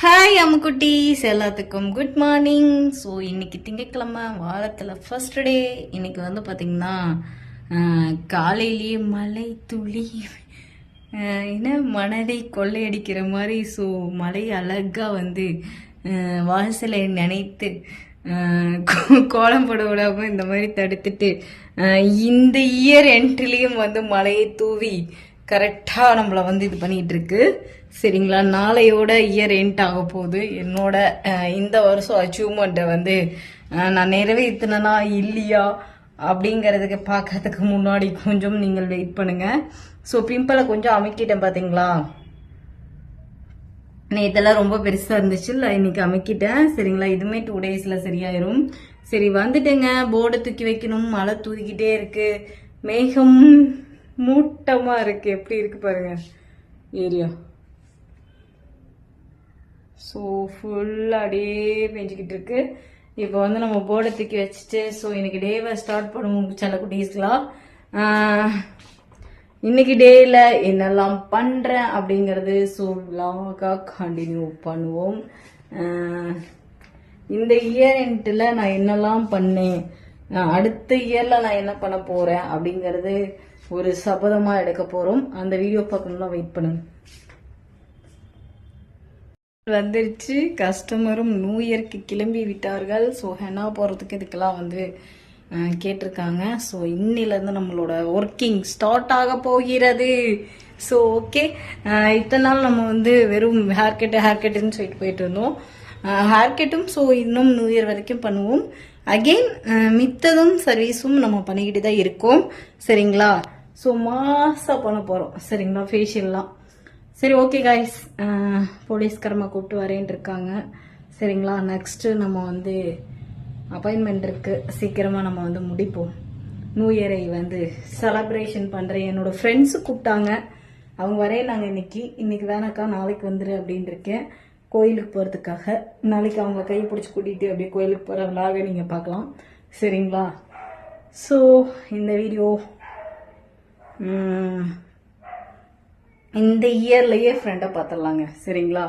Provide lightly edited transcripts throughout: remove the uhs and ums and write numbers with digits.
Hi அம்முக்குட்டீஸ், எல்லாத்துக்கும் good morning. So இன்னைக்கு திங்கட்கிழமை, வாரத்தில் ஃபர்ஸ்ட் டே. இன்னைக்கு வந்து பார்த்தீங்கன்னா காலையிலேயே மழை துளி என்ன மனதை கொள்ளையடிக்கிற மாதிரி. ஸோ மழை அழகாக வந்து வாசலை நினைத்து கோலம் போட விடாமல் இந்த மாதிரி தடுத்துட்டு இந்த இயர் என்ட்ரிலையும் வந்து மழையை தூவி கரெக்டாக நம்மளை வந்து இது பண்ணிகிட்டு இருக்கு. சரிங்களா, நாளையோட இயர் எண்ட் ஆக போகுது. என்னோட இந்த வருஷம் அச்சீவ்மெண்ட்டை வந்து நான் நிறைவேற்றினா இல்லையா அப்படிங்கிறதுக்கு பார்க்கறதுக்கு முன்னாடி கொஞ்சம் நீங்கள் வெயிட் பண்ணுங்க. ஸோ பிம்பிளை கொஞ்சம் அமைக்கிட்டேன் பார்த்தீங்களா. இதெல்லாம் ரொம்ப பெருசாக இருந்துச்சு இல்லை, இன்னைக்கு அமைக்கிட்டேன். சரிங்களா, இதுவுமே 2 டேஸில் சரியாயிரும். சரி வந்துட்டேங்க. போர்டை தூக்கி வைக்கணும். மழை தூக்கிக்கிட்டே இருக்கு. மேகம் மூட்டமாக இருக்கு. எப்படி இருக்கு பாருங்க ஏரியா. ஸோ ஃபுல்லாக அப்படியே பெஞ்சிக்கிட்டு இருக்கு. இப்போ வந்து நம்ம போர்டை தூக்கி வச்சுட்டு ஸோ இன்னைக்கு டேவை ஸ்டார்ட் பண்ணுவோம். சில குட்டீஸ்லாம் இன்னைக்கு டேயில் என்னெல்லாம் பண்ணுறேன் அப்படிங்கிறது ஸோ லாகாக கண்டினியூ பண்ணுவோம். இந்த இயர் எண்டில் நான் என்னெல்லாம் பண்ணேன், அடுத்த இயரில் நான் என்ன பண்ண போகிறேன் அப்படிங்கிறது ஒரு சபதமாக எடுக்க போகிறோம். அந்த வீடியோ பார்க்கணும்னா வெயிட் பண்ணுங்க. வந்துருச்சு. கஸ்டமரும் நியூ இயர்க்கு கிளம்பி விட்டார்கள். ஸோ ஹென்னா போகிறதுக்கு இதுக்கெல்லாம் வந்து கேட்டிருக்காங்க. ஸோ இன்னிலேருந்து நம்மளோட ஒர்க்கிங் ஸ்டார்ட் ஆக போகிறது. ஸோ ஓகே, இத்தனை நாள் நம்ம வந்து வெறும் ஹேர் கட்டுன்னு சொல்லிட்டு போயிட்டு இருந்தோம். ஹேர் கட்டும் ஸோ இன்னும் நியூ இயர் வரைக்கும் பண்ணுவோம். அகெயின் மித்ததும் சர்வீஸும் நம்ம பண்ணிக்கிட்டு தான் இருக்கோம். சரிங்களா, ஸோ மாசாக பண்ண போகிறோம். சரிங்களா, ஃபேஷியல்லாம். சரி ஓகே காய்ஸ், போலீஸ்காரமாக கூப்பிட்டு வரேன் இருக்காங்க. சரிங்களா, நெக்ஸ்ட்டு நம்ம வந்து அப்பாயின்மெண்ட் இருக்குது. சீக்கிரமாக நம்ம வந்து முடிப்போம். நியூ இயரை வந்து செலப்ரேஷன் பண்ணுறேன். என்னோட ஃப்ரெண்ட்ஸு கூப்பிட்டாங்க, அவங்க வரேன். நாங்கள் இன்னைக்கு வேணாக்கா நாளைக்கு வந்துடு அப்படின்னு இருக்கேன் கோயிலுக்கு போகிறதுக்காக. நாளைக்கு அவங்க கையை பிடிச்சி கூட்டிகிட்டு அப்படியே கோயிலுக்கு போகிற விழாவே நீங்கள் பார்க்கலாம். சரிங்களா, ஸோ இந்த வீடியோ இந்த இயர்லயே ஃப்ரெண்டை பார்த்துடலாங்க. சரிங்களா,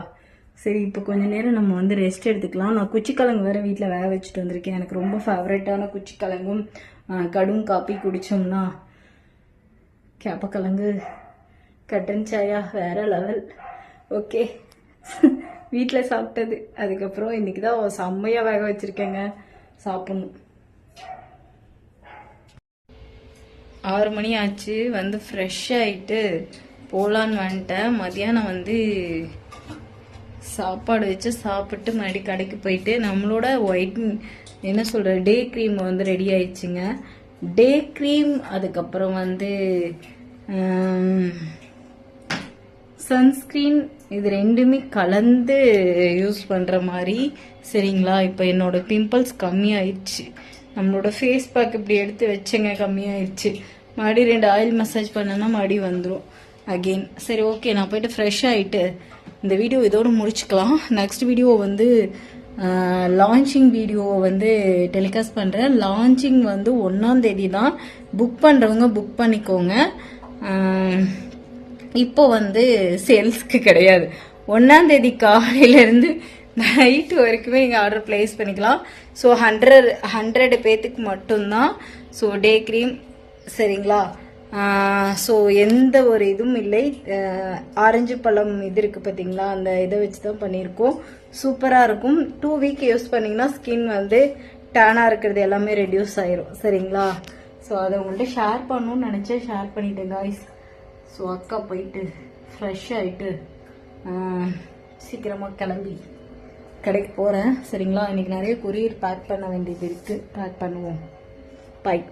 சரி இப்போ கொஞ்ச நேரம் நம்ம வந்து ரெஸ்ட் எடுத்துக்கலாம். நான் குச்சிக்கிழங்கு வேறு வீட்டில் வேக வச்சுட்டு வந்திருக்கேன். எனக்கு ரொம்ப ஃபேவரட்டான குச்சிக்கிழங்கும் கடும் காப்பி குடித்தோம்னா கேப்பக்கிழங்கு கட்டன் சாயா வேற லெவல். ஓகே, வீட்டில் சாப்பிட்டது. அதுக்கப்புறம் இன்னைக்கு தான் செம்மையாக வேக வச்சுருக்கேங்க, சாப்பிட்ணும். 6 மணி ஆச்சு. வந்து ஃப்ரெஷ் ஆகிட்டு போகலான்னு வந்துட்டேன். மதியானம் வந்து சாப்பாடு வச்சு சாப்பிட்டு மறுபடி கடைக்கு போயிட்டு நம்மளோட ஒயிட் என்ன சொல்கிற டே க்ரீம் வந்து ரெடி ஆயிடுச்சுங்க. டே க்ரீம், அதுக்கப்புறம் வந்து சன்ஸ்க்ரீன், இது ரெண்டுமே கலந்து யூஸ் பண்ணுற மாதிரி. சரிங்களா, இப்போ என்னோட பிம்பிள்ஸ் கம்மியாயிடுச்சு. நம்மளோட ஃபேஸ் பேக் இப்படி எடுத்து வச்சேங்க, கம்மியாயிடுச்சு. மறுபடி 2 ஆயில் மசாஜ் பண்ணனா மறுபடி வந்துடும் அகெயின். சரி ஓகே, நான் போயிட்டு ஃப்ரெஷ் ஆகிட்டு இந்த வீடியோ இதோடு முடிச்சுக்கலாம். நெக்ஸ்ட் வீடியோ வந்து லான்ச்சிங் வீடியோவை வந்து டெலிகாஸ்ட் பண்ணுறேன். லான்ச்சிங் வந்து 1ஆம் தேதி தான். புக் பண்ணுறவங்க புக் பண்ணிக்கோங்க. இப்போ வந்து சேல்ஸ்க்கு கிடையாது. 1ஆம் தேதி காலையிலேருந்து நைட்டு வரைக்குமே நீங்கள் ஆர்டர் ப்ளேஸ் பண்ணிக்கலாம். ஸோ 100 பேத்துக்கு மட்டும்தான். So day cream. சரிங்களா, ஸோ எந்த ஒரு இதுவும் இல்லை. ஆரஞ்சு பழம் இது இருக்குது பார்த்தீங்களா, அந்த இதை வச்சு தான் பண்ணியிருக்கோம். சூப்பராக இருக்கும். 2 வீக் யூஸ் பண்ணிங்கன்னா ஸ்கின் வந்து டேனாக இருக்கிறது எல்லாமே ரெடியூஸ் ஆயிரும். சரிங்களா, ஸோ அதை உங்கள்கிட்ட ஷேர் பண்ணணும்னு நினச்சேன், ஷேர் பண்ணிட்டேன் காய்ஸ். ஸோ அக்கா போயிட்டு ஃப்ரெஷ் ஆகிட்டு சீக்கிரமாக கிளம்பி கடைக்கு போகிறேன். சரிங்களா, இன்றைக்கி நிறைய கொரியர் பேக் பண்ண வேண்டியது இருக்குது. பேக் பண்ணுவோம். பாய்.